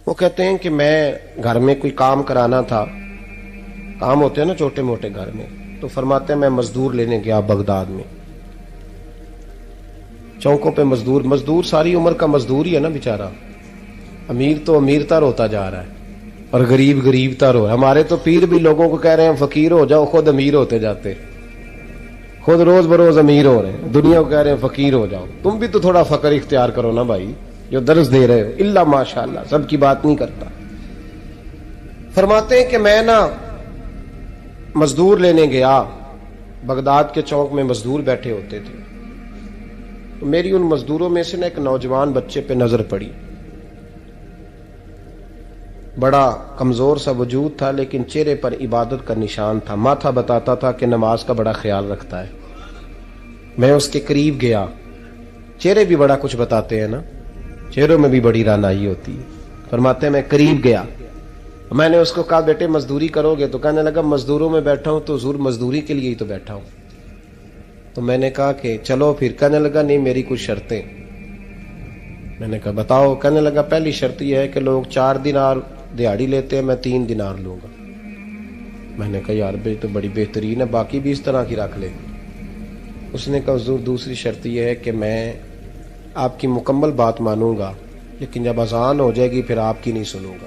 وہ کہتے ہیں کہ میں گھر میں کوئی کام کرانا تھا، کام ہوتے ہیں نا چھوٹے موٹے گھر میں، تو فرماتے ہیں میں مزدور لینے گیا بغداد میں، چوکوں پہ مزدور ساری عمر کا مزدور ہی ہے نا بیچارہ، امیر تو امیر تر ہوتا جا رہا ہے اور غریب غریب تر ہو رہا ہے۔ ہمارے تو پیر بھی لوگوں کو کہہ رہے ہیں فقیر ہو جاؤ، خود امیر ہوتے جاتے، خود روز بروز امیر ہو رہے ہیں، دنیا کو کہہ رہے ہیں فقیر ہو جاؤ۔ تم بھی تو تھوڑا فقر اختیار کرو نا بھائی، جو درس دے رہے ہو، اللہ ماشاءاللہ سب کی بات نہیں کرتا۔ فرماتے ہیں کہ میں نا مزدور لینے گیا، بغداد کے چوک میں مزدور بیٹھے ہوتے تھے، تو میری ان مزدوروں میں سے نا ایک نوجوان بچے پہ نظر پڑی، بڑا کمزور سا وجود تھا لیکن چہرے پر عبادت کا نشان تھا، ماتھا بتاتا تھا کہ نماز کا بڑا خیال رکھتا ہے۔ میں اس کے قریب گیا، چہرے بھی بڑا کچھ بتاتے ہیں نا، چہروں میں بھی بڑی رانائی ہوتی ہے۔ فرماتے ہیں میں قریب گیا، میں نے اس کو کہا بیٹے مزدوری کرو گے؟ تو کہنے لگا مزدوروں میں بیٹھا ہوں تو حضور مزدوری کے لیے ہی تو بیٹھا ہوں۔ تو میں نے کہا کہ چلو پھر، کہنے لگا نہیں میری کچھ شرطیں۔ میں نے کہا بتاؤ؟ کہنے لگا پہلی شرط یہ ہے کہ لوگ 4 دینار دیہاڑی لیتے ہیں، میں 3 دینار لوں گا۔ میں نے کہا یار بھائی تو بڑی بہترین ہے، باقی بھی اس طرح کی رکھ لے۔ اس نے کہا حضور دوسری شرط یہ ہے کہ میں آپ کی مکمل بات مانوں گا لیکن جب اذان ہو جائے گی پھر آپ کی نہیں سنوں گا۔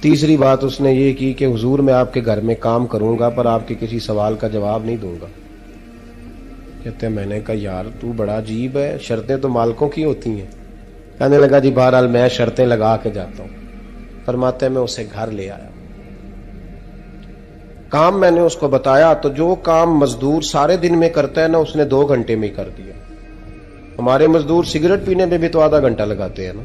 تیسری بات اس نے یہ کی کہ حضور میں آپ کے گھر میں کام کروں گا پر آپ کے کسی سوال کا جواب نہیں دوں گا۔ کہتے ہیں میں نے کہا یار تو بڑا عجیب ہے، شرطیں تو مالکوں کی ہوتی ہیں۔ کہنے لگا جی بہرحال میں شرطیں لگا کے جاتا ہوں۔ فرماتے ہیں میں اسے گھر لے آیا، کام میں نے اس کو بتایا تو جو کام مزدور سارے دن میں کرتا ہے نا اس نے 2 گھنٹے میں کر دیا۔ ہمارے مزدور سگریٹ پینے میں بھی تو آدھا گھنٹہ لگاتے ہیں نا،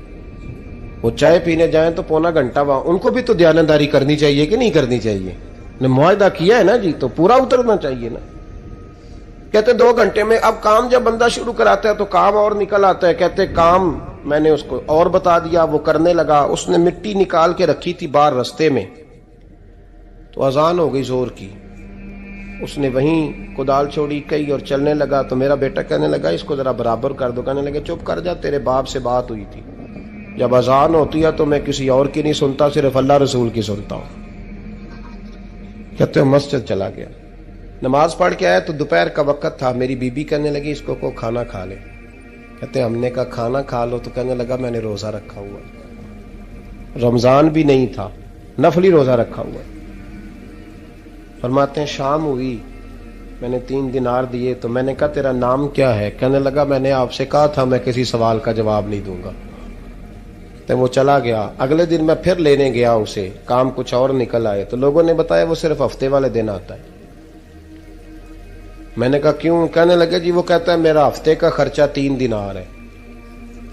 وہ چائے پینے جائیں تو پونا گھنٹہ، وہاں ان کو بھی تو دیانتداری کرنی چاہیے کہ نہیں کرنی چاہیے؟ نے معاہدہ کیا ہے نا جی، تو پورا اترنا چاہیے نا۔ کہتے 2 گھنٹے میں، اب کام جب بندہ شروع کراتا ہے تو کام اور نکل آتا ہے۔ کہتے کام میں نے اس کو اور بتا دیا، وہ کرنے لگا۔ اس نے مٹی نکال کے رکھی تھی باہر رستے میں، تو اذان ہو گئی زور کی، اس نے وہیں کدال چھوڑی کئی اور چلنے لگا۔ تو میرا بیٹا کہنے لگا اس کو ذرا برابر کر دو۔ کہنے لگا چپ کر جا، تیرے باپ سے بات ہوئی تھی، جب اذان ہوتی ہے تو میں کسی اور کی نہیں سنتا، صرف اللہ رسول کی سنتا ہوں۔ کہتے ہیں مسجد چلا گیا، نماز پڑھ کے آیا تو دوپہر کا وقت تھا۔ میری بی بی کہنے لگی اس کو کھانا کھا لے۔ کہتے ہیں ہم نے کہا کھانا کھا لو، تو کہنے لگا میں نے روزہ رکھا ہوا، رمضان بھی نہیں تھا، نفلی روزہ رکھا ہوا۔ فرماتے ہیں شام ہوئی، میں نے 3 دینار دیے تو میں نے کہا تیرا نام کیا ہے؟ کہنے لگا میں نے آپ سے کہا تھا میں کسی سوال کا جواب نہیں دوں گا۔ تو وہ چلا گیا۔ اگلے دن میں پھر لینے گیا اسے، کام کچھ اور نکل آئے تو لوگوں نے بتایا وہ صرف ہفتے والے دن آتا ہے۔ میں نے کہا کیوں؟ کہنے لگے جی وہ کہتا ہے میرا ہفتے کا خرچہ 3 دینار ہے،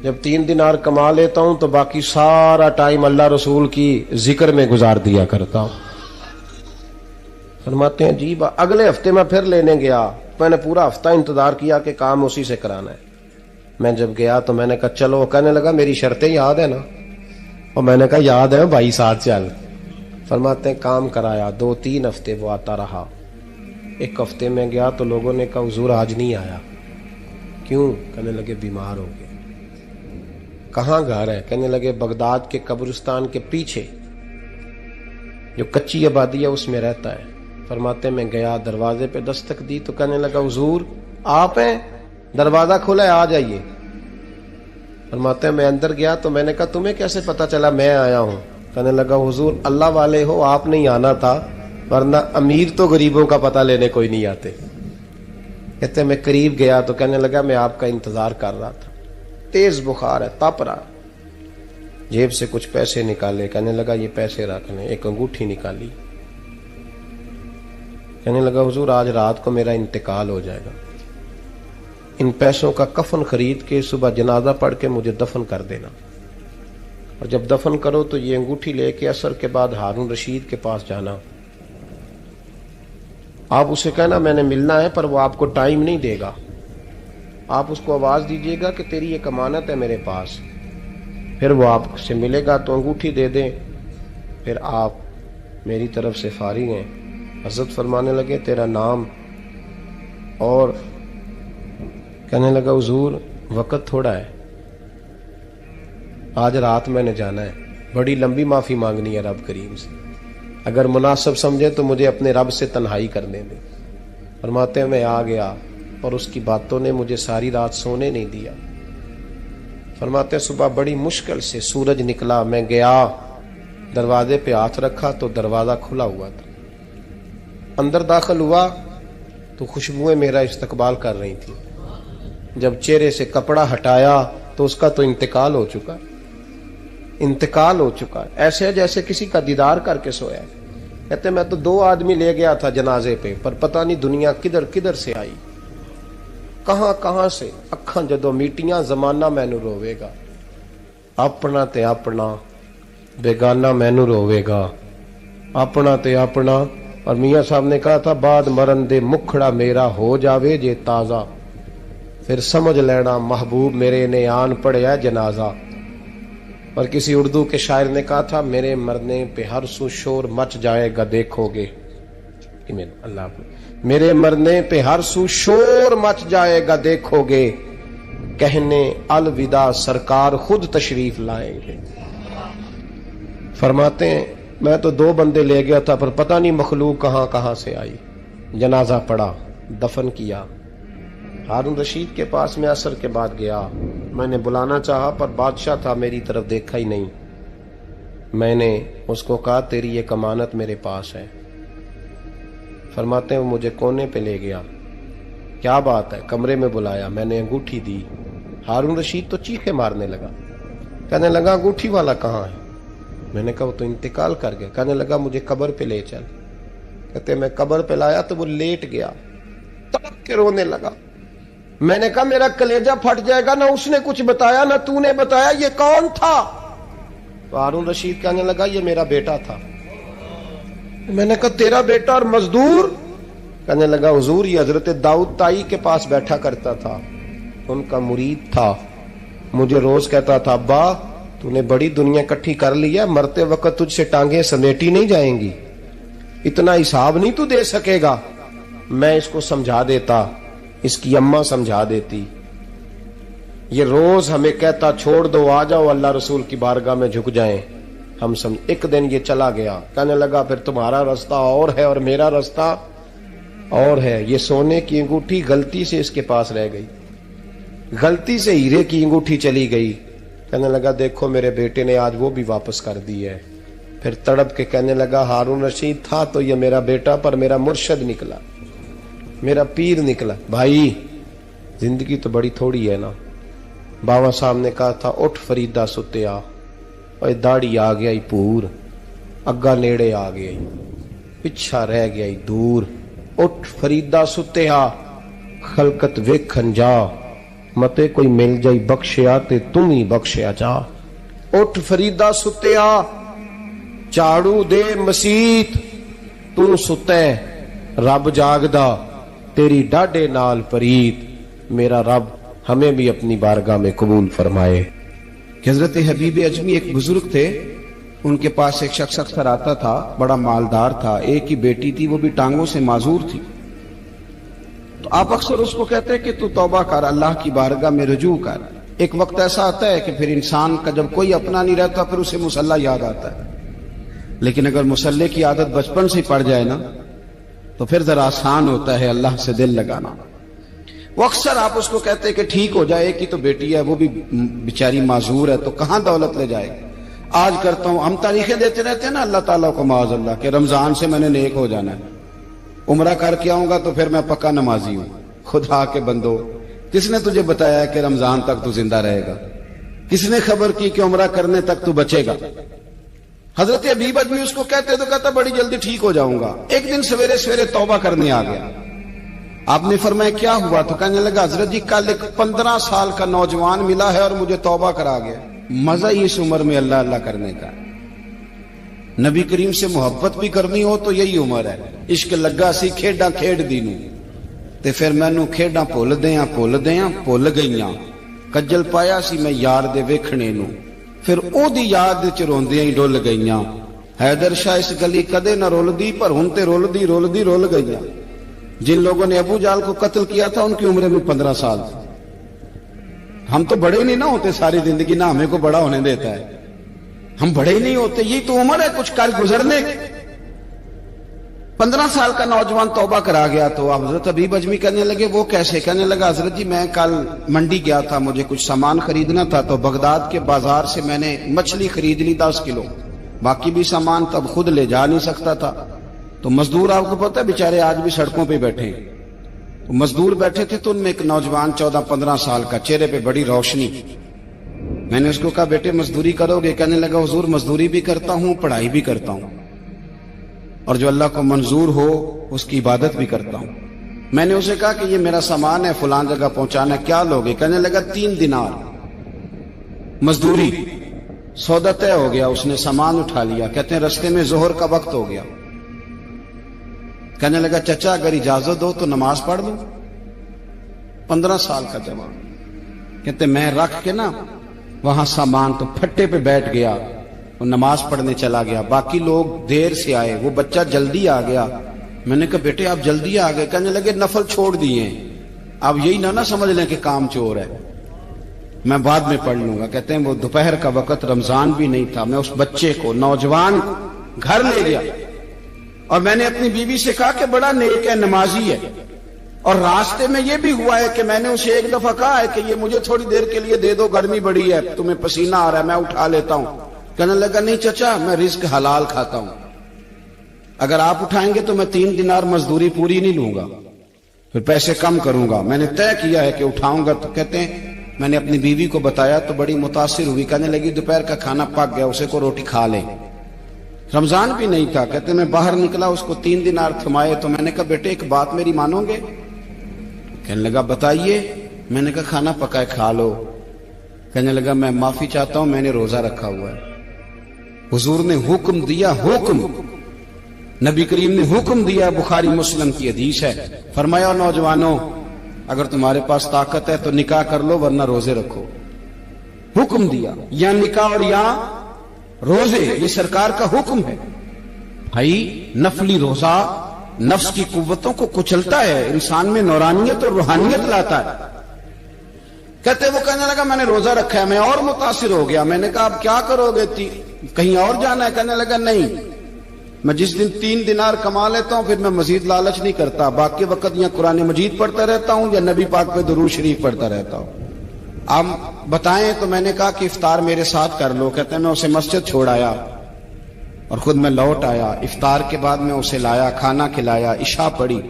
جب 3 دینار کما لیتا ہوں تو باقی سارا ٹائم اللہ رسول کی ذکر میں گزار دیا کرتا ہوں۔ فرماتے ہیں جی اگلے ہفتے میں پھر لینے گیا، میں نے پورا ہفتہ انتظار کیا کہ کام اسی سے کرانا ہے۔ میں جب گیا تو میں نے کہا چلو، کہنے لگا میری شرطیں یاد ہے نا؟ اور میں نے کہا یاد ہے بھائی ساتھ چل۔ فرماتے ہیں کام کرایا، 2-3 ہفتے وہ آتا رہا۔ ایک ہفتے میں گیا تو لوگوں نے کہا حضور آج نہیں آیا، کیوں؟ کہنے لگے بیمار ہو گئے۔ کہاں گھر ہے؟ کہنے لگے بغداد کے قبرستان کے پیچھے جو کچی آبادی ہے اس میں رہتا ہے۔ فرماتے میں گیا، دروازے پہ دستک دی تو کہنے لگا حضور آپ ہیں؟ دروازہ کھلا ہے آ جائیے۔ فرماتے ہیں میں اندر گیا تو میں نے کہا تمہیں کیسے پتا چلا میں آیا ہوں؟ کہنے لگا حضور اللہ والے ہو، آپ نہیں آنا تھا، ورنہ امیر تو غریبوں کا پتہ لینے کوئی نہیں آتے۔ کہتے میں قریب گیا تو کہنے لگا میں آپ کا انتظار کر رہا تھا، تیز بخار ہے، تپ رہا۔ جیب سے کچھ پیسے نکالے، کہنے لگا یہ پیسے رکھ لیں۔ ایک انگوٹھی نکالی، کہنے لگا حضور آج رات کو میرا انتقال ہو جائے گا، ان پیسوں کا کفن خرید کے صبح جنازہ پڑھ کے مجھے دفن کر دینا، اور جب دفن کرو تو یہ انگوٹھی لے کے عصر کے بعد ہارون رشید کے پاس جانا، آپ اسے کہنا میں نے ملنا ہے پر وہ آپ کو ٹائم نہیں دے گا، آپ اس کو آواز دیجئے گا کہ تیری ایک امانت ہے میرے پاس، پھر وہ آپ سے ملے گا تو انگوٹھی دے دیں، پھر آپ میری طرف سے فارغ ہیں۔ حضرت فرمانے لگے تیرا نام؟ اور کہنے لگا حضور وقت تھوڑا ہے، آج رات میں نے جانا ہے, بڑی لمبی معافی مانگنی ہے رب کریم سے, اگر مناسب سمجھے تو مجھے اپنے رب سے تنہائی کرنے دیں. فرماتے ہیں میں آ گیا اور اس کی باتوں نے مجھے ساری رات سونے نہیں دیا. فرماتے ہیں صبح بڑی مشکل سے سورج نکلا, میں گیا دروازے پہ ہاتھ رکھا تو دروازہ کھلا ہوا تھا. اندر داخل ہوا تو خوشبوئیں میرا استقبال کر رہی تھی. جب چہرے سے کپڑا ہٹایا تو اس کا تو انتقال ہو چکا, انتقال ہو چکا, ایسے جیسے کسی کا دیدار کر کے سویا. کہتے میں تو 2 آدمی لے گیا تھا جنازے پہ, پر پتہ نہیں دنیا کدھر کدھر سے آئی, کہاں کہاں سے. اکھاں جدو میٹیاں زمانہ مینو روے گا, اپنا تے اپنا بیگانہ مینو روے گا, اپنا تے اپنا. اور میاں صاحب نے کہا تھا بعد مرن دے مکھڑا میرا ہو جاوے جے تازہ, پھر سمجھ لینا محبوب میرے نے آن پڑیا جنازہ. اور کسی اردو کے شاعر نے کہا تھا میرے مرنے پہ ہر سو شور مچ جائے گا دیکھو گے. اللہ میرے مرنے پہ ہر سو شور مچ جائے گا دیکھو گے, کہنے الوداع سرکار خود تشریف لائیں گے. فرماتے ہیں میں تو 2 بندے لے گیا تھا پر پتہ نہیں مخلوق کہاں کہاں سے آئی. جنازہ پڑا, دفن کیا. ہارون رشید کے پاس میں عصر کے بعد گیا, میں نے بلانا چاہا پر بادشاہ تھا, میری طرف دیکھا ہی نہیں. میں نے اس کو کہا تیری ایک امانت میرے پاس ہے. فرماتے ہیں وہ مجھے کونے پہ لے گیا. کیا بات ہے؟ کمرے میں بلایا, میں نے انگوٹھی دی. ہارون رشید تو چیخے مارنے لگا, کہنے لگا انگوٹھی والا کہاں ہے؟ میں نے کہا وہ تو انتقال کر گیا. کہنے لگا مجھے قبر پہ لے چل. کہتے میں قبر پہ لایا تو وہ لیٹ گیا, تڑپ کے رونے لگا. میں نے کہا میرا کلیجہ پھٹ جائے گا, نہ اس نے کچھ بتایا نہ تو نے بتایا, یہ کون تھا؟ تو ہارون رشید کہنے لگا یہ میرا بیٹا تھا. میں نے کہا تیرا بیٹا اور مزدور؟ کہنے لگا حضور یہ حضرت داؤد تائی کے پاس بیٹھا کرتا تھا, ان کا مرید تھا. مجھے روز کہتا تھا ابا تو نے بڑی دنیا اکٹھی کر لی ہے, مرتے وقت تجھ سے ٹانگیں سمیٹی نہیں جائیں گی, اتنا حساب نہیں تو دے سکے گا. میں اس کو سمجھا دیتا, اس کی اماں سمجھا دیتی. یہ روز ہمیں کہتا چھوڑ دو آ جاؤ اللہ رسول کی بارگاہ میں جھک جائیں. ہم سمجھ. ایک دن یہ چلا گیا, کہنے لگا پھر تمہارا رستہ اور ہے اور میرا رستہ اور ہے. یہ سونے کی انگوٹھی غلطی سے اس کے پاس رہ گئی, غلطی سے ہیرے کی انگوٹھی چلی گئی. کہنے لگا دیکھو میرے بیٹے نے آج وہ بھی واپس کر دی ہے. پھر تڑپ کے کہنے لگا ہارون رشید تھا تو یہ میرا بیٹا, پر میرا مرشد نکلا, میرا پیر نکلا. بھائی زندگی تو بڑی تھوڑی ہے نا. بابا صاحب نے کہا تھا اٹھ فریدہ ستیا, اور داڑھی آ گیا پور, اگا نیڑے آ گیا, پچھا رہ گیا دور. اٹھ فریدہ ستیا خلقت ویکھن جا, متے کوئی مل جائی بخشیا تے تم ہی بخشیا جا. اٹھ فریدہ ستیا چاڑو دے مسیت, تو ستے رب جاگدا تیری ڈاڈے نال پریت. میرا رب ہمیں بھی اپنی بارگاہ میں قبول فرمائے. کہ حضرت حبیب اجمی ایک بزرگ تھے, ان کے پاس ایک شخص اکثر آتا تھا, بڑا مالدار تھا, ایک ہی بیٹی تھی, وہ بھی ٹانگوں سے معذور تھی. تو آپ اکثر اس کو کہتے کہ تو توبہ کر, اللہ کی بارگاہ میں رجوع کر. ایک وقت ایسا آتا ہے کہ پھر انسان کا جب کوئی اپنا نہیں رہتا پھر اسے مصلی یاد آتا ہے, لیکن اگر مصلی کی عادت بچپن سے پڑ جائے نا تو پھر ذرا آسان ہوتا ہے اللہ سے دل لگانا. وہ اکثر آپ اس کو کہتے کہ ٹھیک ہو جائے, کہ تو بیٹی ہے وہ بھی بیچاری معذور ہے, تو کہاں دولت لے جائے. آج کرتا ہوں, ہم تاریخیں دیتے رہتے ہیں نا اللہ تعالیٰ کو معاذ اللہ کہ رمضان سے میں نے نیک ہو جانا ہے, عمرہ کر کے آؤں گا تو پھر میں پکا نمازی ہوں. خدا کے بندو, کس نے تجھے بتایا کہ رمضان تک تو زندہ رہے گا؟ کس نے خبر کی کہ عمرہ کرنے تک تو بچے گا؟ حضرت حبیب اجمی اس کو کہتے تو کہتا بڑی جلدی ٹھیک ہو جاؤں گا. ایک دن سویرے سویرے توبہ کرنے آ گیا. آپ نے فرمایا کیا ہوا؟ تو کہنے لگا حضرت جی کل ایک 15 سال کا نوجوان ملا ہے اور مجھے توبہ کرا گیا. مزہ ہی اس عمر میں اللہ اللہ کرنے کا. نبی کریم سے محبت بھی کرنی ہو تو یہی عمر ہے. عشق لگا سی کھیڈاں کھیڈ دی نوں, تے پھر مینوں کھیڈاں بھول بھول گئیاں. کجل پایا سی میں یار دے ویکھنے نوں, پھر او دی یاد وچ روندیاں ہی ڈل گئیاں. حیدر شاہ اس گلی کدے نہ رولدی, پر ہن تے رولدی رول گئیاں. جن لوگوں نے ابو جال کو قتل کیا تھا ان کی عمر میں 15 سال تھی. हम तो बड़े नहीं ना होते सारी जिंदगी, ना हमें को बड़ा होने देता है, हम बड़े ही नहीं होते, यही तो उम्र है कुछ कर गुजरने की। 15 साल का नौजवान तौबा करा गया तो हजरत हबीब अजमी कहने लगे वो कैसे? कहने लगा हजरत जी मैं कल मंडी गया था, मुझे कुछ सामान खरीदना था, तो बगदाद के बाजार से मैंने मछली खरीद ली 10 किलो, बाकी भी सामान तब खुद ले जा नहीं सकता था। तो मजदूर आपको पता है बेचारे आज भी सड़कों पे बैठे हैं, तो मजदूर बैठे थे तो उनमें एक नौजवान 14-15 साल का, चेहरे पे बड़ी रोशनी। मैंने उसको कहा बेटे मजदूरी करोगे? कहने लगा हुजूर मजदूरी भी करता हूं, पढ़ाई भी करता हूं, और जो अल्लाह को मंजूर हो उसकी इबादत भी करता हूं। मैंने उसे कहा कि ये मेरा सामान है फलां जगह पहुंचाना, क्या लोगे? कहने लगा 3 दिनार मजदूरी। सौदा तय हो गया, उसने सामान उठा लिया। कहते हैं रस्ते में जोहर का वक्त हो गया। कहने लगा चचा अगर इजाजत दो तो नमाज पढ़ लूं। 15 साल का जवान। कहते मैं रख के ना वहां सामान तो फट्टे पे बैठ गया और नमाज पढ़ने चला गया। बाकी लोग देर से आए, वो बच्चा जल्दी आ गया। मैंने कहा बेटे आप जल्दी आ गए? कहने लगे नफल छोड़ दिए, आप यही ना समझ लें कि काम चोर है, मैं बाद में पढ़ लूंगा। कहते हैं वो दोपहर का वक्त, रमजान भी नहीं था, मैं उस बच्चे को नौजवान घर ले गया और मैंने अपनी बीवी से कहा कि बड़ा नेक है, नमाजी है, और रास्ते में ये भी हुआ है कि मैंने उसे एक दफा कहा है कि ये मुझे थोड़ी देर के लिए दे दो, गर्मी बड़ी है, तुम्हें पसीना आ रहा है, मैं उठा लेता हूं। कहने लगा नहीं चचा मैं रिस्क हलाल खाता हूं, अगर आप उठाएंगे तो मैं 3 दिनार मजदूरी पूरी नहीं लूंगा, फिर पैसे कम करूंगा। मैंने तय किया है कि उठाऊंगा। तो कहते हैं मैंने अपनी बीवी को बताया तो बड़ी मुतासिर हुई, कहने लगी दोपहर का खाना पक गया, उसे को रोटी खा ले। रमजान भी नहीं था। कहते मैं बाहर निकला, उसको 3 दिनार थमाए तो मैंने कहा बेटे एक बात मेरी मानोगे? कहने लगा बताइए। मैंने कहा खाना पकाए खा लो। कहने लगा मैं माफी चाहता हूं, मैंने रोजा रखा हुआ है। हुजूर ने हुक्म दिया, हुक्म नबी करीम ने हुक्म दिया, बुखारी मुस्लिम की हदीस है। फरमाया नौजवानों अगर तुम्हारे पास ताकत है तो निकाह कर लो वरना रोजे रखो। हुक्म दिया, या निकाह और या रोजे, ये सरकार का हुक्म है। भाई नफली रोजा नफ्स की कुव्वतों को कुचलता है, इंसान में नौरानियत और रूहानियत लाता है। कहते वो कहने लगा मैंने रोजा रखा है। मैं और मुतासिर हो गया। मैंने कहा अब क्या करोगे? कहीं और जाना है? कहने लगा नहीं, मैं जिस दिन 3 दिनार कमा लेता हूं फिर मैं मजीद लालच नहीं करता, बाकी वक्त या कुरान मजीद पढ़ता रहता हूं या नबी पाक पे दुरूद शरीफ पढ़ता रहता हूं। आप बताएं। तो मैंने कहा कि इफ्तार मेरे साथ कर लो। कहते हैं मैं उसे मस्जिद छोड़ आया और खुद मैं लौट आया। इफ्तार के बाद मैं उसे लाया, खाना खिलाया, इशा पढ़ी।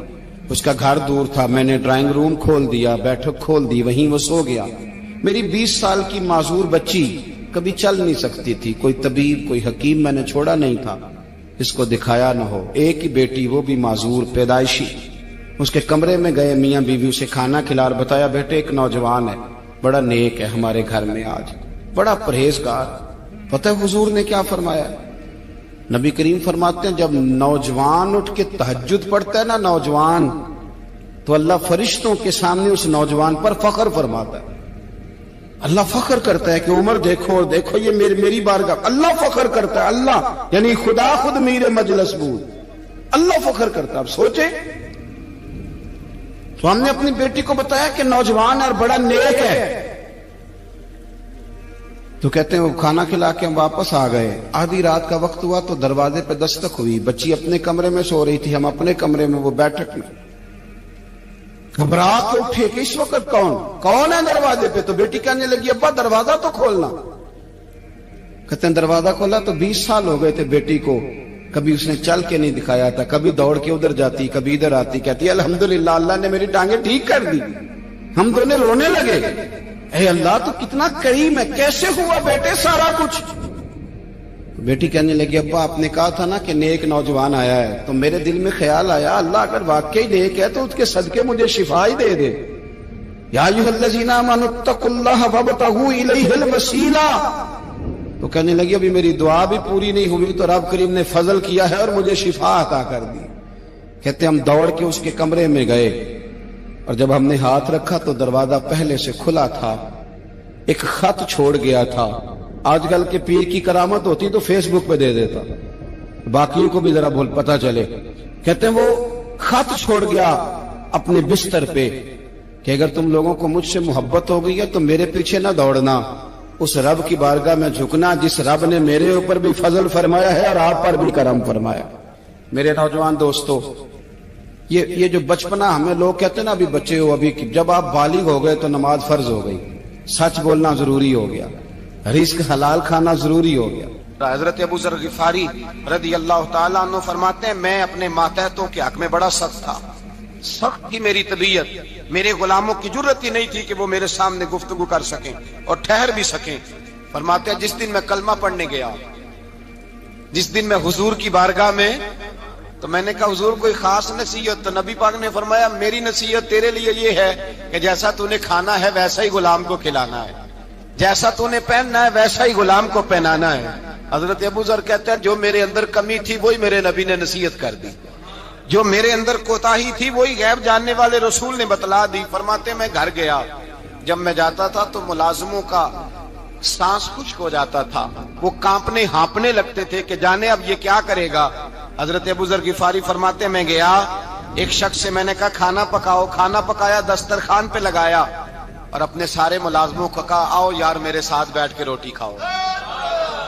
उसका घर दूर था, मैंने ड्राइंग रूम खोल दिया, बैठक खोल दी, वहीं वो सो गया। मेरी 20 साल की माजूर बच्ची कभी चल नहीं सकती थी, कोई तबीब कोई हकीम मैंने छोड़ा नहीं था, इसको दिखाया न हो। एक ही बेटी, वो भी माजूर पैदाइशी। उसके कमरे में गए, मियां बीवी उसे खाना खिला, बताया बेटे एक नौजवान है, बड़ा नेक है हमारे घर में, आज बड़ा परहेजगार। पता है हुजूर ने क्या फरमाया? नबी करीम फरमाते हैं जब नौजवान उठ के तहज्जुद पढ़ता है ना नौजवान, तो अल्लाह फरिश्तों के सामने उस नौजवान पर फख्र फरमाता है। अल्लाह फख्र करता है कि उमर देखो और देखो ये मेरी बारगाह। अल्लाह फख्र करता है, अल्लाह यानी खुदा खुद मीरे मजलस बूद, अल्लाह फख्र करता है। अब सोचे तो हमने अपनी बेटी को बताया कि नौजवान और बड़ा नेक है। तो कहते हैं वो खाना खिला के हम वापस आ गए। आधी रात का वक्त हुआ तो दरवाजे पे दस्तक हुई। बच्ची अपने कमरे में सो रही थी, हम अपने कमरे में, वो बैठक में। घबरा के उठे कि इस वक्त कौन है दरवाजे पे? तो बेटी कहने लगी अब्बा दरवाजा तो खोलना। कहते हैं दरवाजा खोला तो 20 साल हो गए थे बेटी को, कभी उसने चल के नहीं दिखाया था, कभी दौड़ के उधर जाती, कभी इधर आती। कहती अल्हम्दुलिल्लाह अल्लाह ने मेरी टांगे ठीक कर दी। हम दोनों रोने लगे, ए अल्लाह तो कितना करीम है, कैसे हुआ बेटे सारा कुछ? बेटी कहने लगी अब्बा आपने कहा था ना कि नेक नौजवान आया है, तो मेरे दिल में ख्याल आया अल्लाह अगर वाकई नेक है तो उसके सदके मुझे शिफा ही दे दे। या अय्युहल्लज़ीना आमनुत्तकुल्लाह वब्तगू इलैहिल वसीला। तो कहने लगी अभी मेरी दुआ भी पूरी नहीं हुई तो रब करीम ने फजल किया है और मुझे शिफा अता कर दी। कहते हम दौड़ के उसके कमरे में गए और जब हमने हाथ रखा तो दरवाजा पहले से खुला था, एक खत छोड़ गया था। आजकल के पीर की करामत होती तो फेसबुक पे दे देता, बाकियों को भी जरा बोल पता चले। कहते हैं वो खत छोड़ गया अपने बिस्तर पे, کہ अगर तुम लोगों को मुझसे मोहब्बत हो गई है तो मेरे पीछे ना दौड़ना, उस रब की बारगाह में झुकना जिस रब ने मेरे ऊपर भी फजल फरमाया है और आप पर भी करम फरमाया। मेरे नौजवान दोस्तों, ये जो बचपना हमें लोग कहते हैं ना, अभी बच्चे हो, अभी जब आप बालिग हो गए तो नमाज फर्ज हो गई, सच बोलना जरूरी हो गया, रिस्क हलाल खाना जरूरी हो गया। हजरत अबू ज़र गिफारी रज़ी अल्लाह ताला अन्हु फरमाते हैं, मैं अपने मातहतों के हक में बड़ा सख्त था, सख्त की मेरी तबीयत, मेरे गुलामों की जुर्रत ही नहीं थी कि वो मेरे सामने गुफ्तगू कर सकें और ठहर भी सकें। फरमाते हैं, जिस दिन मैं कलमा पढ़ने गया, जिस दिन मैं हुजूर की बारगाह में, तो मैंने कहा हुजूर कोई खास नसीहत? तो नबी पाक ने फरमाया, मेरी नसीहत तेरे लिए ये है कि जैसा तूने खाना है वैसा ही गुलाम को खिलाना है, जैसा तूने पहनना है वैसा ही गुलाम को पहनाना है। हजरत अबू ज़र कहते हैं, जो मेरे अंदर कमी थी वही मेरे नबी ने नसीहत कर दी, जो मेरे अंदर कोताही थी वही गैब जानने वाले रसूल ने बतला दी। फरमाते मैं घर गया, जब मैं जाता था तो मुलाजिमों का सांस खुश्क हो जाता था, वो कांपने हाँपने लगते थे कि जाने अब ये क्या करेगा। हजरत अबू ज़र गिफारी फरमाते मैं गया, एक शख्स से मैंने कहा खाना पकाओ, खाना पकाया, दस्तरखान पे लगाया और अपने सारे मुलाजिमों को कहा आओ यार मेरे साथ बैठ के रोटी खाओ,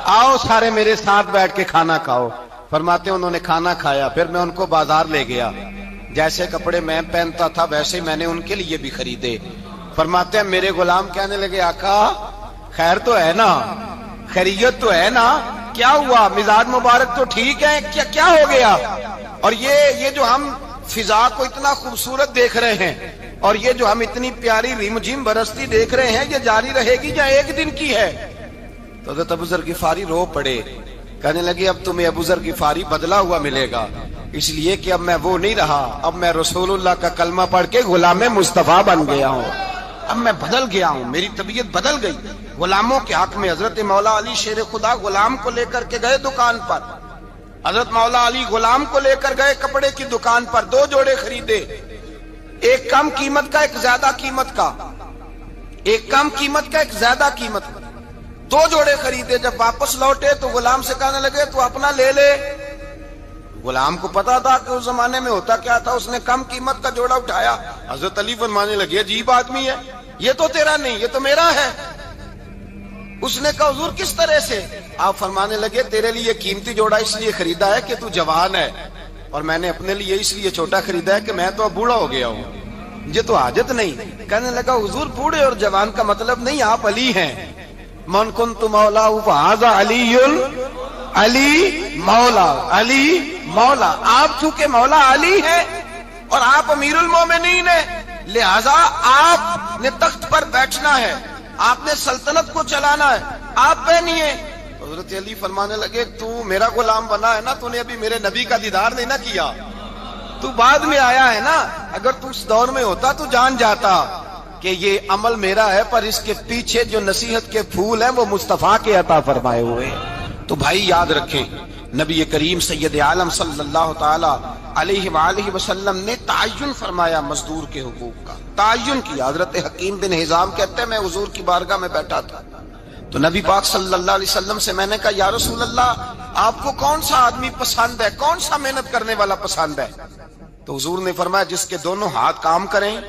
आओ सारे मेरे साथ बैठ के खाना खाओ। फरमाते उन्होंने खाना खाया, फिर मैं उनको बाजार ले गया, जैसे कपड़े मैं पहनता था वैसे मैंने उनके लिए भी खरीदे। फरमाते हैं मेरे गुलाम कहने लगे, आका खैर तो है ना, खैरियत तो है ना, क्या हुआ, मिजाज मुबारक तो ठीक है, क्या क्या हो गया? और ये जो हम फिजा को इतना खूबसूरत देख रहे हैं और ये जो हम इतनी प्यारी रिमझिम बरसती देख रहे हैं, ये जारी रहेगी या एक दिन की है? तो हज़रत अबू ज़र गिफारी रो पड़े, कहने लगे अब तुम्हें अबू ज़र गिफारी बदला हुआ मिलेगा, इसलिए कि अब मैं वो नहीं रहा, अब मैं रसूलुल्लाह का कलमा पढ़ के गुलाम मुस्तफा बन गया हूँ, अब मैं बदल गया हूँ, मेरी तबीयत बदल गई। गुलामों के हक में हजरत मौला अली शेर खुदा गुलाम को लेकर के गए दुकान पर, हजरत मौला अली गुलाम को लेकर गए कपड़े की दुकान पर, 2 जोड़े खरीदे, एक कम कीमत का एक ज्यादा कीमत का, एक कम कीमत का एक ज्यादा कीमत का, 2 जोड़े खरीदे। जब वापस लौटे तो गुलाम से कहने लगे तू अपना ले ले। गुलाम को पता था कि उस जमाने में होता क्या था, उसने कम कीमत का जोड़ा उठाया। हजरत अली फरमाने लगे अजीब आदमी है, ये तो तेरा नहीं, ये तो मेरा है। उसने कहा हुजूर किस तरह से? आप फरमाने लगे तेरे लिए कीमती जोड़ा इसलिए खरीदा है कि तू जवान है, और मैंने अपने लिए इसलिए छोटा खरीदा है कि मैं तो अब बूढ़ा हो गया हूँ, मुझे तो आदत नहीं। कहने लगा हुजूर बूढ़े और जवान का मतलब नहीं, आप अली हैं, मन कुन्तु मौला फ़हाज़ा अलीयुल अली मौला, अली मौला, आप चूंकि मौला अली है और आप अमीरुल मोमिनीन है, लिहाजा आपने तख्त पर बैठना है, आपने सल्तनत को चलाना है, आप पहनिए। हजरत अली फरमाने लगे तू मेरा गुलाम बना है ना, तूने अभी मेरे नबी का दीदार नहीं ना किया, तू बाद में आया है ना, अगर तू उस दौर में होता तो जान जाता कि ये अमल मेरा है, पर इसके पीछे जो नसीहत के फूल हैं वो मुस्तफा के अता फरमाए हुए हैं। तो भाई याद रखें, नबी करीम सैयद आलम सल्लल्लाहु ताला अलैहि वसल्लम ने तायुन फरमाया मजदूर के हुकूक का, तायुन किया। हजरत हकीम बिन हिजाम कहते हैं मैं हुजूर की बारगाह में बैठा था, तो नबी पाक सल्लल्लाहु अलैहि वसल्लम से मैंने कहा या रसूल अल्लाह आपको कौन सा आदमी पसंद है, कौन सा मेहनत करने वाला पसंद है? तो हुजूर ने फरमाया जिसके दोनों हाथ काम करें,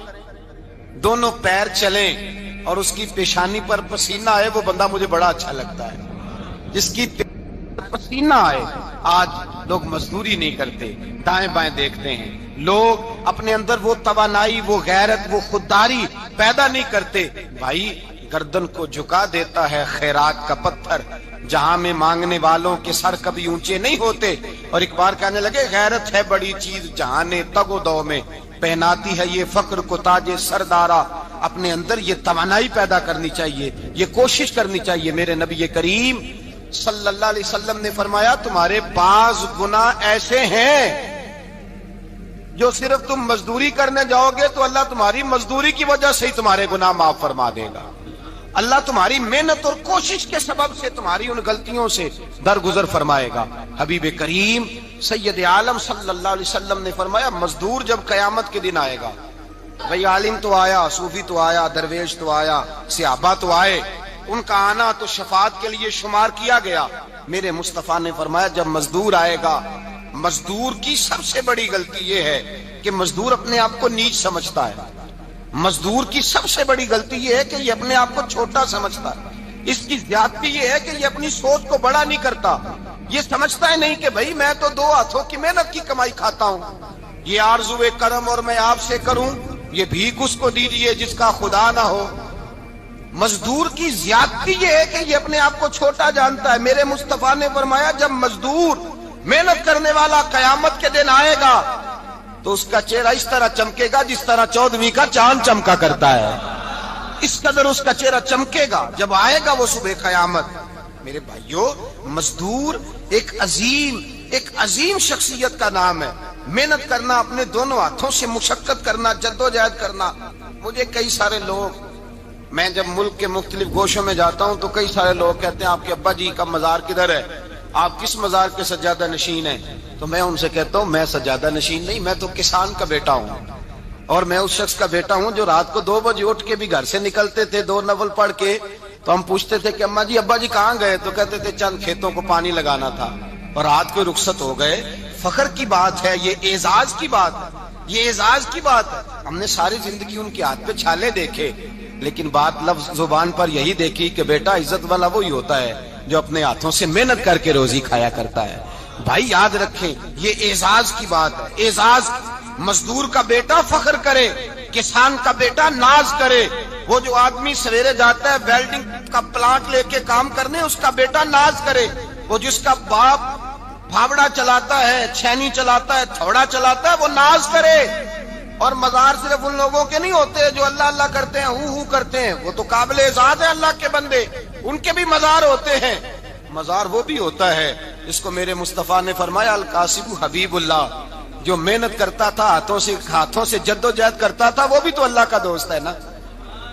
दोनों पैर चलें और उसकी पेशानी पर पसीना आए, वो बंदा मुझे बड़ा अच्छा लगता है। जिसकी पसीना आए, आज लोग मजदूरी नहीं करते, दाएं बाएं देखते हैं, लोग अपने अंदर वो तवानाई, वो गैरत, वो खुददारी पैदा नहीं करते। भाई गर्दन को झुका देता है खैरात का पत्थर, जहां में मांगने वालों के सर कभी ऊंचे नहीं होते। और एक बार कहने लगे गैरत है बड़ी चीज जहां ने तगो दो में पहनाती है, ये फक्र को ताजे सरदारा। अपने अंदर ये तवानाई पैदा करनी चाहिए, ये कोशिश करनी चाहिए। मेरे नबी करीम सल्लल्लाहु अलैहि वसल्लम ने फरमाया तुम्हारे बाज़ गुनाह ऐसे हैं जो सिर्फ तुम मजदूरी करने जाओगे तो अल्लाह तुम्हारी मजदूरी की वजह से ही तुम्हारे गुनाह माफ फरमा देगा। अल्लाह तुम्हारी मेहनत और कोशिश के सबब से तुम्हारी उन गलतियों से दरगुजर फरमाएगा। हबीब करीम सैयद आलम सल्लल्लाहु अलैहि वसल्लम ने फरमाया मजदूर जब कयामत के दिन आएगा, भाई आलिम तो आया, सूफी तो आया, दरवेश तो आया, सहाबा तो आए, उनका आना तो शफात के लिए शुमार किया गया। मेरे मुस्तफा ने फरमाया जब मजदूर आएगा, मजदूर की सबसे बड़ी गलती यह है कि मजदूर अपने आप को नीच समझता है। मजदूर की सबसे बड़ी गलती ये है कि ये अपने आप को छोटा समझता है। इसकी ज्यादती ये है कि ये अपनी सोच को बड़ा नहीं करता। ये समझता है नहीं कि भाई मैं तो दो हाथों की मेहनत की कमाई खाता हूं। ये आरज़ुए करम और मैं आपसे करूं, ये भीख उसको दीजिए जिसका खुदा ना हो। मजदूर की ज्यादती ये है कि ये अपने आप को छोटा जानता है। मेरे मुस्तफा ने फरमाया, जब मजदूर मेहनत करने वाला कयामत के दिन आएगा तो उसका चेहरा इस तरह चमकेगा जिस तरह 14वीं का चांद चमका करता है। इस कदर उसका चेहरा चमकेगा जब आएगा वो सुबह कयामत। मेरे भाइयों, मजदूर एक अजीम शख्सियत का नाम है। मेहनत करना, अपने दोनों हाथों से मुशक्कत करना, जद्दोजहद करना। मुझे कई सारे लोग, मैं जब मुल्क के मुख्तलिफ गोशों में जाता हूं तो कई सारे लोग कहते हैं आपके अब्बा जी का मजार किधर है, आप किस मजार के सज्जादा नशीन हैं? तो मैं उनसे कहता हूं मैं सज्जादा नशीन नहीं, मैं तो किसान का बेटा हूं। और मैं उस शख्स का बेटा हूं जो रात को 2 बजे उठ के भी घर से निकलते थे 2 नवल पढ़ के। तो हम पूछते थे कि अम्मा जी अब्बा जी कहाँ गए? तो कहते थे चंद खेतों को पानी लगाना था और रात को रुखसत हो गए। फख्र की बात है, ये एजाज की बात है, ये एजाज की बात है। हमने सारी जिंदगी उनके हाथ पे छाले देखे, लेकिन बात लफ्ज जुबान पर यही देखी कि बेटा इज्जत वाला वही होता है जो अपने हाथों से मेहनत करके रोजी खाया करता है। भाई याद रखें, ये एजाज की बात है। एजाज, मजदूर का बेटा फख्र करे, किसान का बेटा नाज करे। वो जो आदमी सवेरे जाता है वेल्डिंग का प्लांट लेके काम करने, उसका बेटा नाज करे। वो जिसका बाप फावड़ा चलाता है, छैनी चलाता है, थोड़ा चलाता है, वो नाज करे। और मजार सिर्फ उन लोगों के नहीं होते जो अल्लाह अल्लाह करते हैं, हु करते हैं। वो तो काबिल एजाज है अल्लाह के बंदे, उनके भी मजार होते हैं। मजार वो भी होता है जिसको मेरे मुस्तफा ने फरमाया अल कासिबु हबीबुल्लाह, जो मेहनत करता था, हाथों से जद्दोजहद करता था, वो भी तो अल्लाह का दोस्त है ना।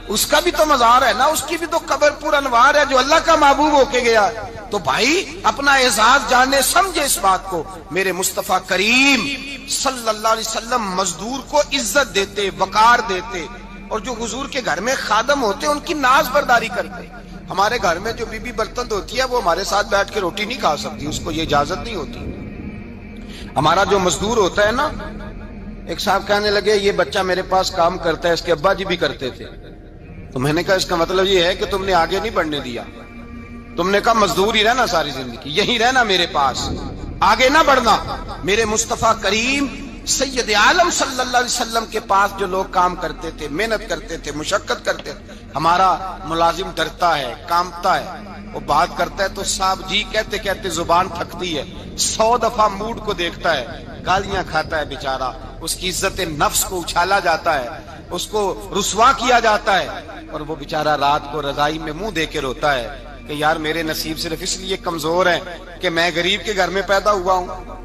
उसका भी तो मजार है ना, उसकी भी तो कब्र पूरा अनवार है जो अल्लाह का महबूब होके गया। तो भाई अपना एजाज जाने, समझे इस बात को। मेरे मुस्तफा करीम सल्लल्लाहु अलैहि वसल्लम मजदूर को इज्जत देते, वकार देते, और जो हुजूर के घर में खादम होते उनकी नाज बर्दारी करते। हमारे घर में जो बीबी बर्तन धोती है वो हमारे साथ बैठ के रोटी नहीं खा सकती, उसको ये इजाजत नहीं होती। हमारा जो मजदूर होता है ना, एक साहब कहने लगे ये बच्चा मेरे पास काम करता है, इसके अब्बा जी भी करते थे। तो मैंने कहा इसका मतलब ये है कि तुमने आगे नहीं बढ़ने दिया, तुमने कहा मजदूर ही रहना सारी जिंदगी, यही रहना मेरे पास, आगे ना बढ़ना। मेरे मुस्तफा करीम सैयद आलम सल्लल्लाहु अलैहि वसल्लम के पास जो लोग काम करते थे, मेहनत करते थे, मुशक्कत करते थे। हमारा मुलाजिम डरता है, कांपता है, वो बात करता है तो साहब जी कहते कहते जुबान थकती है, 100 दफा मूड को देखता है, गालियां खाता है बेचारा, उसकी इज्जत नफ्स को उछाला जाता है, उसको रुसवा किया जाता है, और वो बेचारा रात को रजाई में मुंह दे के रोता है कि यार मेरे नसीब सिर्फ इसलिए कमजोर हैं कि मैं गरीब के घर में पैदा हुआ हूं।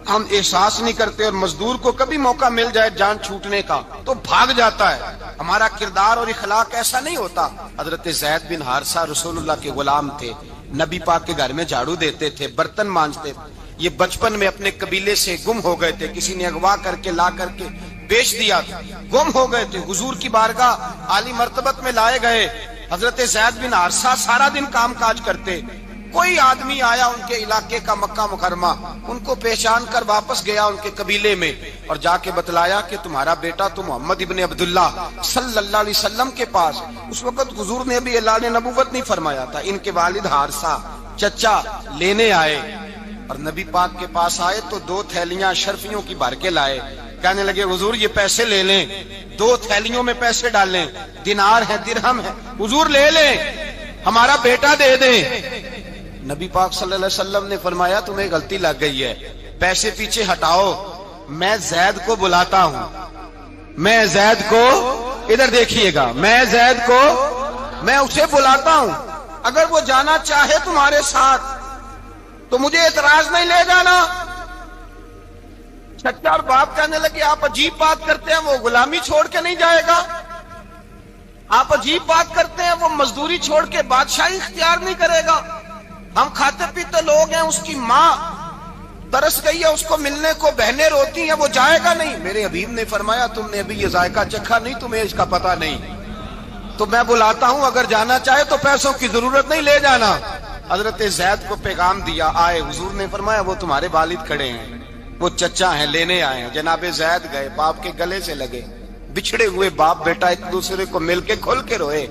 हम एहसास नहीं करते, और मजदूर को कभी मौका मिल जाए जान छूटने का तो भाग जाता है। हमारा किरदार और इखलाक ऐसा नहीं होता। हजरत ज़ैद बिन हारिसा रसूलुल्लाह के गुलाम थे, नबी पाक के घर में झाड़ू देते थे, बर्तन मांजते थे। ये बचपन में अपने कबीले से गुम हो गए थे, किसी ने अगवा करके ला करके बेच दिया था, गुम हो गए थे। हुजूर की बारगाह आली मर्तबत में लाए गए। हजरत ज़ैद बिन हारिसा सारा दिन काम काज करते। कोई आदमी आया उनके इलाके का, मक्का मुकरमा, उनको पहचान कर वापस गया उनके कबीले में और जाके बतलाया कि तुम्हारा बेटा तो मोहम्मद इब्ने अब्दुल्लाह सल्लल्लाहु अलैहि वसल्लम के पास, उस वक्त हुजूर ने भी ऐलान नबूवत नहीं फरमाया था, इनके वालिद हारिसा चचा लेने आए। और नबी पाक के पास आए तो 2 थैलियां शर्फियों की भर के लाए। कहने लगे हुजूर ये पैसे ले लें, 2 थैलियों में पैसे डालें, दिनार है, दिरहम है, हुजूर ले लें, हमारा बेटा दे दें। नबी पाक सल्लल्लाहु अलैहि वसल्लम ने फरमाया तुम्हें गलती लग गई है, पैसे पीछे हटाओ, मैं ज़ैद को बुलाता हूं, मैं ज़ैद को, इधर देखिएगा, मैं ज़ैद को, मैं उसे बुलाता हूं, अगर वो जाना चाहे तुम्हारे साथ तो मुझे एतराज नहीं ले जाना। चचा और बाप कहने लगे आप अजीब बात करते हैं, वो गुलामी छोड़ के नहीं जाएगा, आप अजीब बात करते हैं, वो मजदूरी छोड़ के बादशाही इख्तियार नहीं करेगा। हम खाते पीते लोग हैं, उसकी माँ तरस गई है उसको मिलने को, बहनें रोती हैं, वो जाएगा नहीं। मेरे हबीब ने फरमाया तुमने अभी ये जायका चखा नहीं, तुम्हें इसका पता नहीं, तो मैं बुलाता हूं, अगर जाना चाहे तो पैसों की जरूरत नहीं, ले जाना। हजरत ज़ैद को पैगाम दिया, आए, हुजूर ने फरमाया वो तुम्हारे वालिद खड़े हैं, वो चचा हैं, लेने आए हैं। जनाबे ज़ैद गए, बाप के गले से लगे, बिछड़े हुए बाप बेटा एक दूसरे को मिलके खोल के रोए।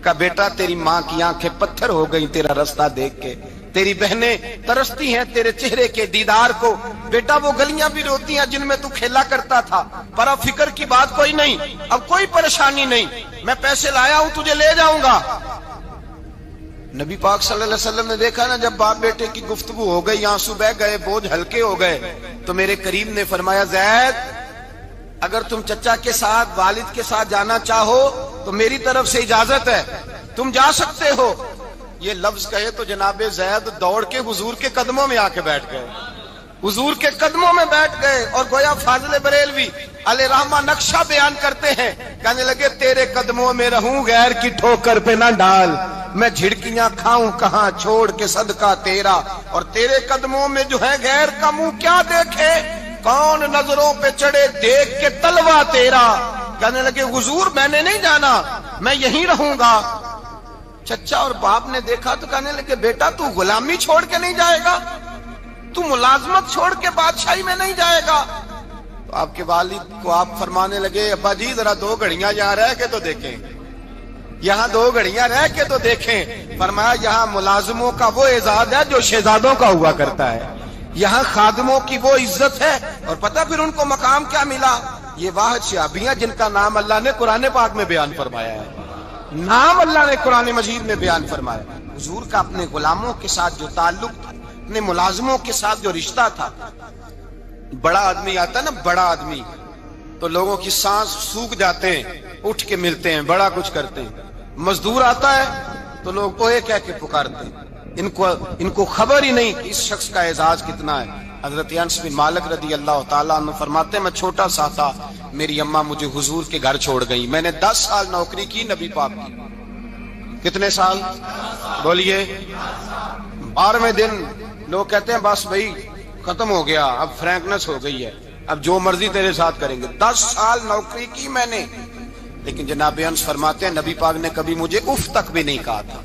कहा बेटा तेरी माँ की आंखें पत्थर हो गई तेरा रास्ता देख के, तेरी बहनें तरसती हैं तेरे चेहरे के दीदार को। बेटा वो गलियां भी रोती हैं जिनमें तू खेला करता था, पर अब फिक्र की बात कोई नहीं, अब कोई परेशानी नहीं, मैं पैसे लाया हूं तुझे ले जाऊंगा। नबी पाक सल्लल्लाहु अलैहि वसल्लम ने देखा ना, जब बाप बेटे की गुफ्तगू हो गई, आंसू बह गए, बोझ हल्के हो गए, तो मेरे करीम ने फरमाया ज़ैद अगर तुम चचा के साथ वालिद के साथ जाना चाहो तो मेरी तरफ से इजाजत है, तुम जा सकते हो। ये लफ्ज कहे तो जनाबे ज़ैद दौड़ के हुजूर के कदमों में आके बैठ गए, हुजूर के कदमों में बैठ गए और गोया फाजिल बरेलवी अले रहमा नक्शा बयान करते हैं, कहने लगे तेरे कदमों में रहूं गैर की ठोकर पे ना डाल, मैं झिड़कियां खाऊं कहां छोड़ के सदका तेरा, और तेरे कदमों में जो है गैर का मुंह क्या देखे, कौन नजरों पे चढ़े देख के तलवा तेरा। कहने लगे हुजूर मैंने नहीं जाना, मैं यहीं रहूंगा। चचा और बाप ने देखा तो कहने लगे बेटा तू गुलामी छोड़ के नहीं जाएगा, तू मुलाजमत छोड़ के बादशाही में नहीं जाएगा। तो आपके वालिद को आप फरमाने लगे अब्बा जी जरा 2 घड़ियां यहाँ रह के तो देखें, यहाँ 2 घड़ियां रह के तो देखें। फरमाया यहाँ मुलाजमों का वो एजाज है जो शहजादों का हुआ करता है, यहाँ खादमों की वो इज्जत है। और पता फिर उनको मकाम क्या मिला, ये वाहिद शहाबियां जिनका नाम अल्लाह ने कुरान पाक में बयान फरमाया है, नाम अल्लाह ने कुरान मजीद में बयान फरमाया। हुजूर का अपने गुलामों के साथ जो ताल्लुक था, अपने मुलाजमों के साथ जो रिश्ता था, बड़ा आदमी आता है ना, बड़ा आदमी, तो लोगों की सांस सूख जाते हैं, उठ के मिलते हैं, बड़ा कुछ करते हैं। मजदूर आता है तो लोग ओए कह के पुकारते हैं, इनको खबर ही नहीं कि इस शख्स का एजाज कितना है। हजरत अनस बिन मालिक रदी अल्लाह ताला अन्हु फरमाते मैं छोटा सा था, मेरी अम्मा मुझे हुजूर के घर छोड़ गई, मैंने 10 साल नौकरी की नबी पाक की। कितने साल बोलिए? 12वें दिन लोग कहते हैं बस भाई खत्म हो गया, अब फ्रैंकनेस हो गई है, अब जो मर्जी तेरे साथ करेंगे। 10 साल नौकरी की मैंने, लेकिन जनाब अनस फरमाते हैं नबी पाक ने कभी मुझे उफ तक भी नहीं कहा था,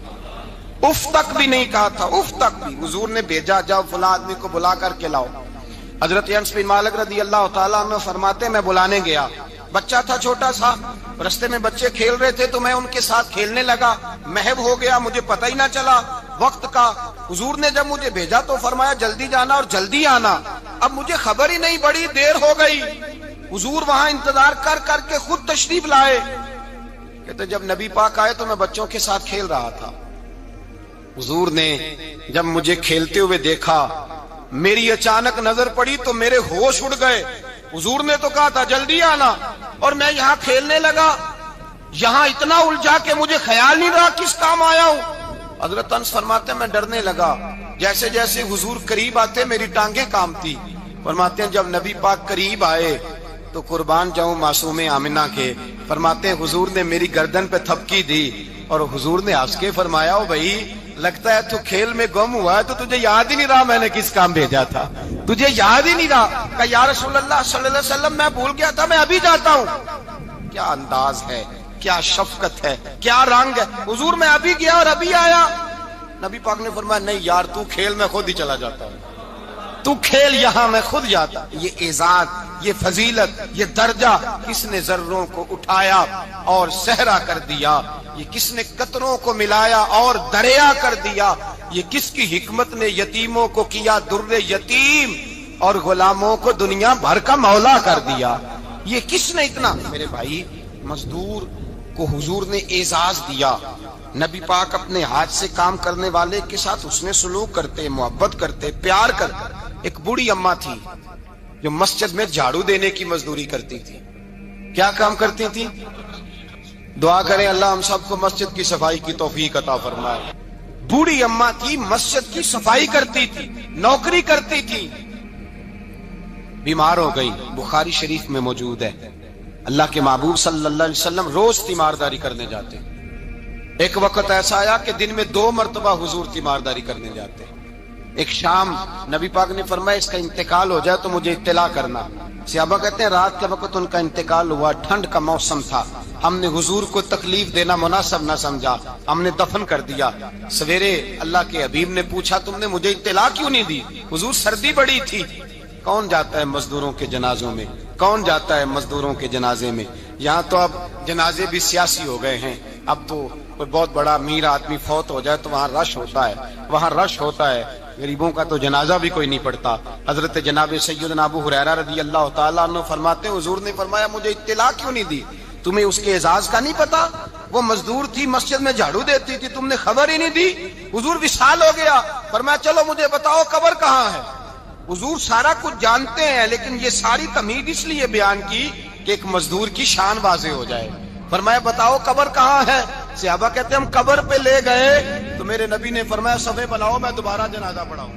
उफ तक भी नहीं कहा था, उफ तक भी। हुजूर ने भेजा जाओ फला आदमी को बुला करके लाओ। हजरत अनस बिन मालिक रदी अल्लाह ताला अन्हु फरमाते मैं बुलाने गया, बच्चा था छोटा सा, रास्ते में बच्चे खेल रहे थे तो मैं उनके साथ खेलने लगा, महव हो गया, मुझे पता ही ना चला वक्त का। हुजूर ने जब मुझे भेजा तो फरमाया जल्दी जाना और जल्दी आना। अब मुझे खबर ही नहीं, बड़ी देर हो गई। हुजूर वहां इंतजार कर करके खुद तशरीफ लाए। कहते जब नबी पाक आए तो मैं बच्चों के साथ खेल रहा था, हुजूर ने जब मुझे खेलते हुए देखा, मेरी अचानक नजर पड़ी तो मेरे होश उड़ गए। हुजूर ने तो कहा था जल्दी आना, और मैं यहाँ खेलने लगा, यहाँ इतना उलझा के मुझे ख्याल नहीं रहा किस काम आया हूँ। हजरत अनस फरमाते मैं डरने लगा, जैसे जैसे हुजूर करीब आते मेरी टांगे कांपती। फरमाते हैं जब नबी पाक करीब आए तो कुर्बान जाऊं मासूम आमिना के, फरमाते हैं हुजूर ने मेरी गर्दन पे थपकी दी और हुजूर ने हंस के फरमाया ओ भाई लगता है तू खेल में गुम हुआ है, तो तुझे याद ही नहीं रहा मैंने किस काम भेजा था, तुझे याद ही नहीं रहा। कहा या रसूलल्लाह सल्लल्लाहु अलैहि वसल्लम मैं भूल गया था, मैं अभी जाता हूँ। क्या अंदाज है, क्या शफकत है, क्या रंग है। हुजूर मैं अभी गया और अभी आया। नबी पाक ने फरमाया नहीं यार तू खेल में खुद ही चला जाता है, तू खेल यहाँ मैं खुद जाता। ये एजाज, ये फजीलत, ये दर्जा किसने जर्रों को उठाया और सहरा कर दिया, ये किसने कतरों को मिलाया और दरिया कर दिया, ये किसकी हिकमत ने यतीमों को किया दुर्रे यतीम और गुलामों को दुनिया भर का मौला कर दिया। ये किसने इतना, मेरे भाई मजदूर को हुजूर ने एजाज दिया। नबी पाक अपने हाथ से काम करने वाले के साथ उसने सुलूक करते, मोहब्बत करते, प्यार करते। एक बूढ़ी अम्मा थी जो मस्जिद में झाड़ू देने की मजदूरी करती थी। क्या काम करती थी? दुआ करें अल्लाह हम सबको मस्जिद की सफाई की तौफीक अता फरमाए। बूढ़ी अम्मा थी, मस्जिद की सफाई करती थी, नौकरी करती थी, बीमार हो गई। बुखारी शरीफ में मौजूद है अल्लाह के महबूब सल्लल्लाहु अलैहि वसल्लम रोज तीमारदारी करने जाते। एक वक्त ऐसा आया कि दिन में 2 मरतबा हुजूर तीमारदारी करने जाते। एक शाम नबी पाक ने फरमाया इसका इंतकाल हो जाए तो मुझे इत्तला करना। सहाबा कहते हैं रात के वक्त उनका इंतकाल हुआ, ठंड का मौसम था, हमने हुजूर को तकलीफ देना मुनासिब न समझा, हमने दफन कर दिया। सवेरे अल्लाह के हबीब ने पूछा तुमने मुझे इत्तला क्यों नहीं दी? हुजूर सर्दी बड़ी थी। कौन जाता है मजदूरों के जनाजों में, कौन जाता है मजदूरों के जनाजे में? یہاں تو اب جنازے بھی سیاسی ہو گئے ہیں. اب تو کوئی بہت بڑا امیر آدمی فوت ہو جائے تو وہاں رش ہوتا ہے, وہاں رش ہوتا ہے. غریبوں کا تو جنازہ بھی کوئی نہیں پڑتا. حضرت جناب سیدنا ابو ہریرہ رضی اللہ تعالیٰ عنہ فرماتے ہیں حضور نے فرمایا مجھے اطلاع کیوں نہیں دی؟ تمہیں اس کے اعزاز کا نہیں پتا؟ وہ مزدور تھی, مسجد میں جھاڑو دیتی تھی, تم نے خبر ہی نہیں دی. حضور وصال ہو گیا, فرمایا چلو مجھے بتاؤ قبر کہاں ہے. حضور سارا کچھ جانتے ہیں لیکن یہ ساری تمہید اس لیے بیان کی کہ ایک مزدور کی شان واضح ہو جائے. فرمایا بتاؤ قبر کہاں ہے؟ صحابہ کہتے ہیں ہم قبر پہ لے گئے تو میرے نبی نے فرمایا صفے بناؤ میں دوبارہ جنازہ پڑھاؤں.